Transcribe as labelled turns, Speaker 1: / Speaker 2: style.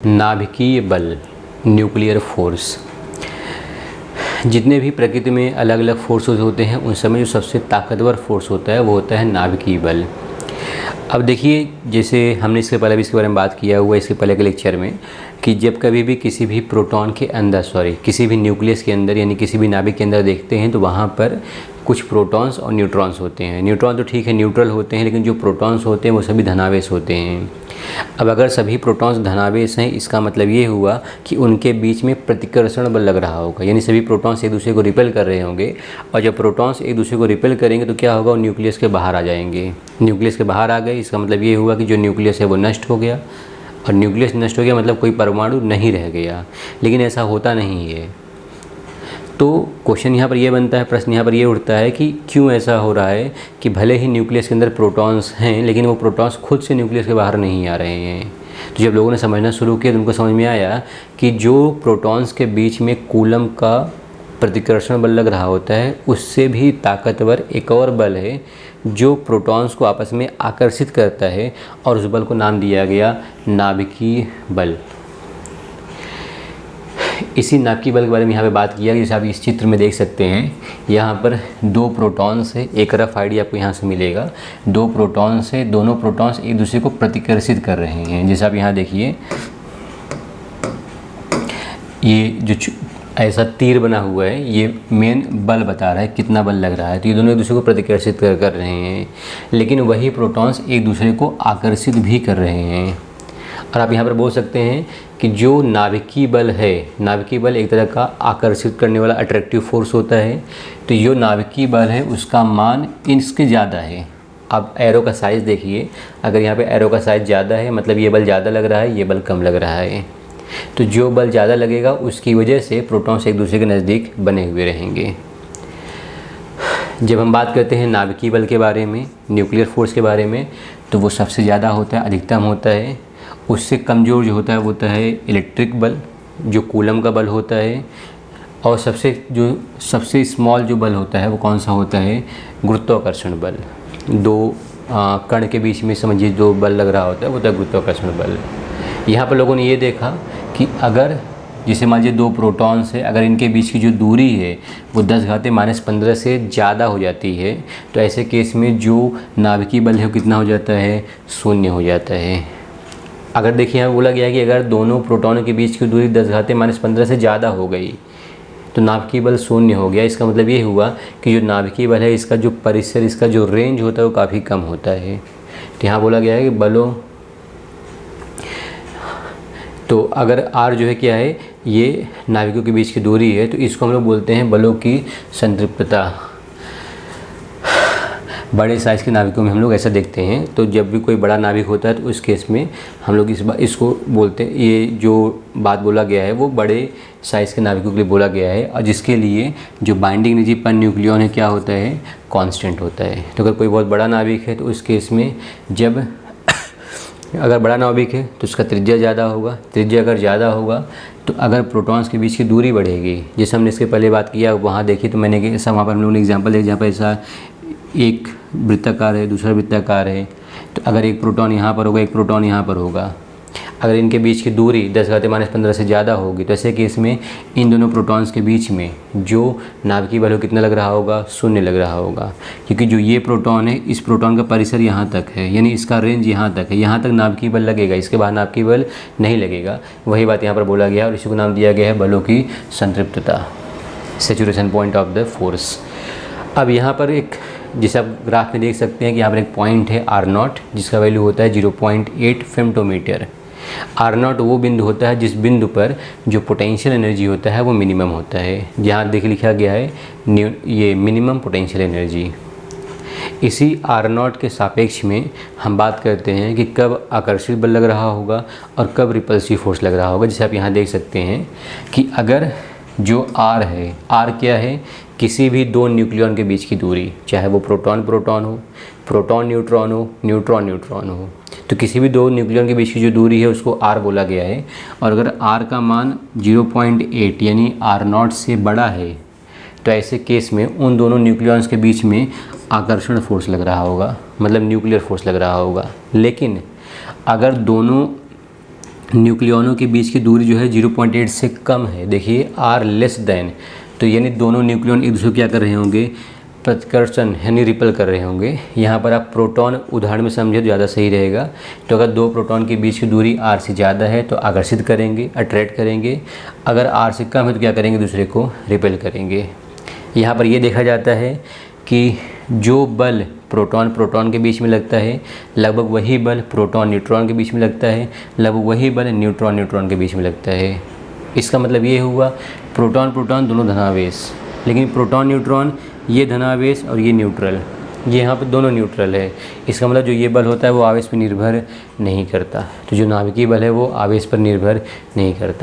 Speaker 1: नाभिकीय बल, nuclear force. जितने भी प्रकृति में अलग अलग फोर्सेस होते हैं उन सब में जो सबसे ताकतवर फोर्स होता है वो होता है नाभिकीय बल। अब देखिए, जैसे हमने इसके पहले भी इसके बारे में बात किया हुआ है इसके पहले के लेक्चर में, कि जब कभी भी किसी भी प्रोटॉन के अंदर किसी भी न्यूक्लियस के अंदर यानी किसी भी नाभिक के अंदर देखते हैं तो वहाँ पर कुछ प्रोटॉन्स और न्यूट्रॉन्स होते हैं। न्यूट्रॉन तो ठीक है न्यूट्रल होते हैं, लेकिन जो प्रोटॉन्स होते हैं वो सभी धनावेश होते हैं। अब अगर सभी प्रोटॉन्स धनावेश हैं, इसका मतलब ये हुआ कि उनके बीच में प्रतिकर्षण बल लग रहा होगा, यानी सभी प्रोटॉन्स एक दूसरे को रिपेल कर रहे होंगे। और जब प्रोटॉन्स एक दूसरे को रिपेल करेंगे तो क्या होगा, वो न्यूक्लियस के बाहर आ जाएंगे। न्यूक्लियस के बाहर आ गए, इसका मतलब ये हुआ कि जो न्यूक्लियस है वो नष्ट हो गया, और न्यूक्लियस नष्ट हो गया मतलब कोई परमाणु नहीं रह गया। लेकिन ऐसा होता नहीं है। तो क्वेश्चन यहाँ पर ये बनता है, प्रश्न यहाँ पर ये उठता है कि क्यों ऐसा हो रहा है कि भले ही न्यूक्लियस के अंदर प्रोटॉन्स हैं लेकिन वो प्रोटॉन्स खुद से न्यूक्लियस के बाहर नहीं आ रहे हैं। तो जब लोगों ने समझना शुरू किया तो उनको समझ में आया कि जो प्रोटॉन्स के बीच में कूलम का प्रतिकर्षण बल लग रहा होता है उससे भी ताकतवर एक और बल है जो प्रोटॉन्स को आपस में आकर्षित करता है, और उस बल को नाम दिया गया नाभिकीय बल। इसी नाभिकीय बल के बारे में यहाँ पे बात किया, जैसे आप इस चित्र में देख सकते हैं। यहाँ पर दो प्रोटॉन्स है, एक रफ आइडिया आपको यहाँ से मिलेगा। दो प्रोटॉन्स है, दोनों प्रोटॉन्स एक दूसरे को प्रतिकर्षित कर रहे हैं। जैसे आप यहाँ देखिए, ये जो ऐसा तीर बना हुआ है ये मेन बल बता रहा है कितना बल लग रहा है। तो ये दोनों एक दूसरे को प्रतिकर्षित कर रहे हैं, लेकिन वही प्रोटॉन्स एक दूसरे को आकर्षित भी कर रहे हैं। और आप यहाँ पर बोल सकते हैं कि जो नाभिकीय बल है, नाभिकीय बल एक तरह का आकर्षित करने वाला अट्रैक्टिव फोर्स होता है। तो जो नाभिकीय बल है उसका मान इसके ज़्यादा है। आप एरो का साइज़ देखिए, अगर यहाँ पे एरो का साइज़ ज़्यादा है मतलब ये बल ज़्यादा लग रहा है, ये बल कम लग रहा है। तो जो बल ज़्यादा लगेगा उसकी वजह से प्रोटॉन्स एक दूसरे के नज़दीक बने हुए रहेंगे। जब हम बात करते हैं नाभिकीय बल के बारे में, न्यूक्लियर फोर्स के बारे में, तो वो सबसे ज़्यादा होता है, अधिकतम होता है। उससे कमज़ोर जो होता है वो होता है इलेक्ट्रिक बल, जो कूलम का बल होता है। और सबसे स्मॉल जो बल होता है वो कौन सा होता है, गुरुत्वाकर्षण बल। दो कण के बीच में समझिए जो बल लग रहा होता है वो होता है गुरुत्वाकर्षण बल। यहाँ पर लोगों ने ये देखा कि अगर जैसे मान लीजिए दो प्रोटॉन्स है, अगर इनके बीच की जो दूरी है वो 10⁻15 से ज़्यादा हो जाती है तो ऐसे केस में जो नाभिकीय बल है वो कितना हो जाता है, 0 हो जाता है। अगर देखिए यहाँ बोला गया है कि अगर दोनों प्रोटॉनों के बीच की दूरी 10⁻15 से ज़्यादा हो गई तो नाभिकीय बल 0 हो गया। इसका मतलब ये हुआ कि जो नाभिकीय बल है इसका जो परिसर, इसका जो रेंज होता है वो काफ़ी कम होता है। तो यहाँ बोला गया है कि बलों, तो अगर r जो है क्या है, ये नाभिकों के बीच की दूरी है, तो इसको हम लोग बोलते हैं बलों की संतृप्तता। बड़े साइज़ के नाभिकों में हम लोग ऐसा देखते हैं। तो जब भी कोई बड़ा नाभिक होता है तो उस केस में हम लोग इसको बोलते हैं, ये जो बात बोला गया है वो बड़े साइज़ के नाभिकों के लिए बोला गया है, और जिसके लिए जो बाइंडिंग एनर्जी पर न्यूक्लियॉन है क्या होता है, कांस्टेंट होता है। तो अगर कोई बहुत बड़ा नाभिक है तो उस केस में जब अगर बड़ा नाभिक है तो उसका त्रिज्या ज़्यादा होगा। त्रिज्या अगर ज़्यादा होगा तो अगर प्रोटॉन्स के बीच की दूरी बढ़ेगी, जैसे हमने इसके पहले बात किया, वहाँ देखिए तो मैंने ऐसा वहाँ पर हम लोगों ने एग्जांपल देखा जहाँ पर ऐसा एक वृत्ताकार है, दूसरा वृत्ताकार है। तो अगर एक प्रोटॉन यहाँ पर होगा, एक प्रोटॉन यहाँ पर होगा, अगर इनके बीच की दूरी 10⁻15 से ज़्यादा होगी तो ऐसे केस में इन दोनों प्रोटॉन्स के बीच में जो नाभिकीय बल कितना लग रहा होगा, 0 लग रहा होगा। क्योंकि जो ये प्रोटॉन है, इस प्रोटॉन का परिसर यहाँ तक है, यानी इसका रेंज यहाँ तक है, यहाँ तक नाभिकीय बल लगेगा, इसके बाद नाभिकीय बल नहीं लगेगा। वही बात यहाँ पर बोला गया और इसी को नाम दिया गया है बलों की संतृप्तता, saturation point of the force. अब यहाँ पर एक, जिसे आप ग्राफ में देख सकते हैं कि यहाँ पर एक पॉइंट है R0 जिसका वैल्यू होता है 0.8 फेम्टोमीटर। R0 वो बिंदु होता है जिस बिंदु पर जो पोटेंशियल एनर्जी होता है वो मिनिमम होता है। यहाँ देखिए लिखा गया है ये मिनिमम पोटेंशियल एनर्जी। इसी R0 के सापेक्ष में हम बात करते हैं कि कब आकर्षित बल लग रहा होगा और कब रिपल्सिव फोर्स लग रहा होगा। जैसे आप यहाँ देख सकते हैं कि अगर जो R है, R क्या है, किसी भी दो न्यूक्लियॉन के बीच की दूरी, चाहे वो प्रोटॉन प्रोटॉन हो, प्रोटॉन न्यूट्रॉन हो, न्यूट्रॉन न्यूट्रॉन हो, तो किसी भी दो न्यूक्लियॉन के बीच की जो दूरी है उसको R बोला गया है। और अगर R का मान 0.8 यानी R0 से बड़ा है तो ऐसे केस में उन दोनों न्यूक्लियॉन्स के बीच में आकर्षण फोर्स लग रहा होगा, मतलब न्यूक्लियर फोर्स लग रहा होगा। लेकिन अगर दोनों न्यूक्लियनों के बीच की दूरी जो है 0.8 से कम है। देखिए आर लेस देन, तो यानी दोनों न्यूक्लियन एक दूसरे को क्या कर रहे होंगे, प्रतिकर्षण यानी रिपल कर रहे होंगे। यहाँ पर आप प्रोटॉन उदाहरण में समझे तो ज़्यादा सही रहेगा। तो अगर दो प्रोटॉन के बीच की दूरी आर से ज़्यादा है तो आकर्षित करेंगे, अट्रैक्ट करेंगे। अगर आर से कम है तो क्या करेंगे, दूसरे को रिपेल करेंगे। यहाँ पर ये देखा जाता है कि जो बल प्रोटॉन के बीच में लगता है लगभग वही बल प्रोटॉन न्यूट्रॉन के बीच में लगता है, लगभग वही बल न्यूट्रॉन के बीच में लगता है। इसका मतलब ये हुआ प्रोटॉन दोनों धनावेश, लेकिन प्रोटॉन न्यूट्रॉन ये धनावेश और ये न्यूट्रल, ये यहाँ पे दोनों न्यूट्रल है। इसका मतलब जो ये बल होता है वो आवेश पर निर्भर नहीं करता। तो जो नाभिकीय बल है वो आवेश पर निर्भर नहीं करता।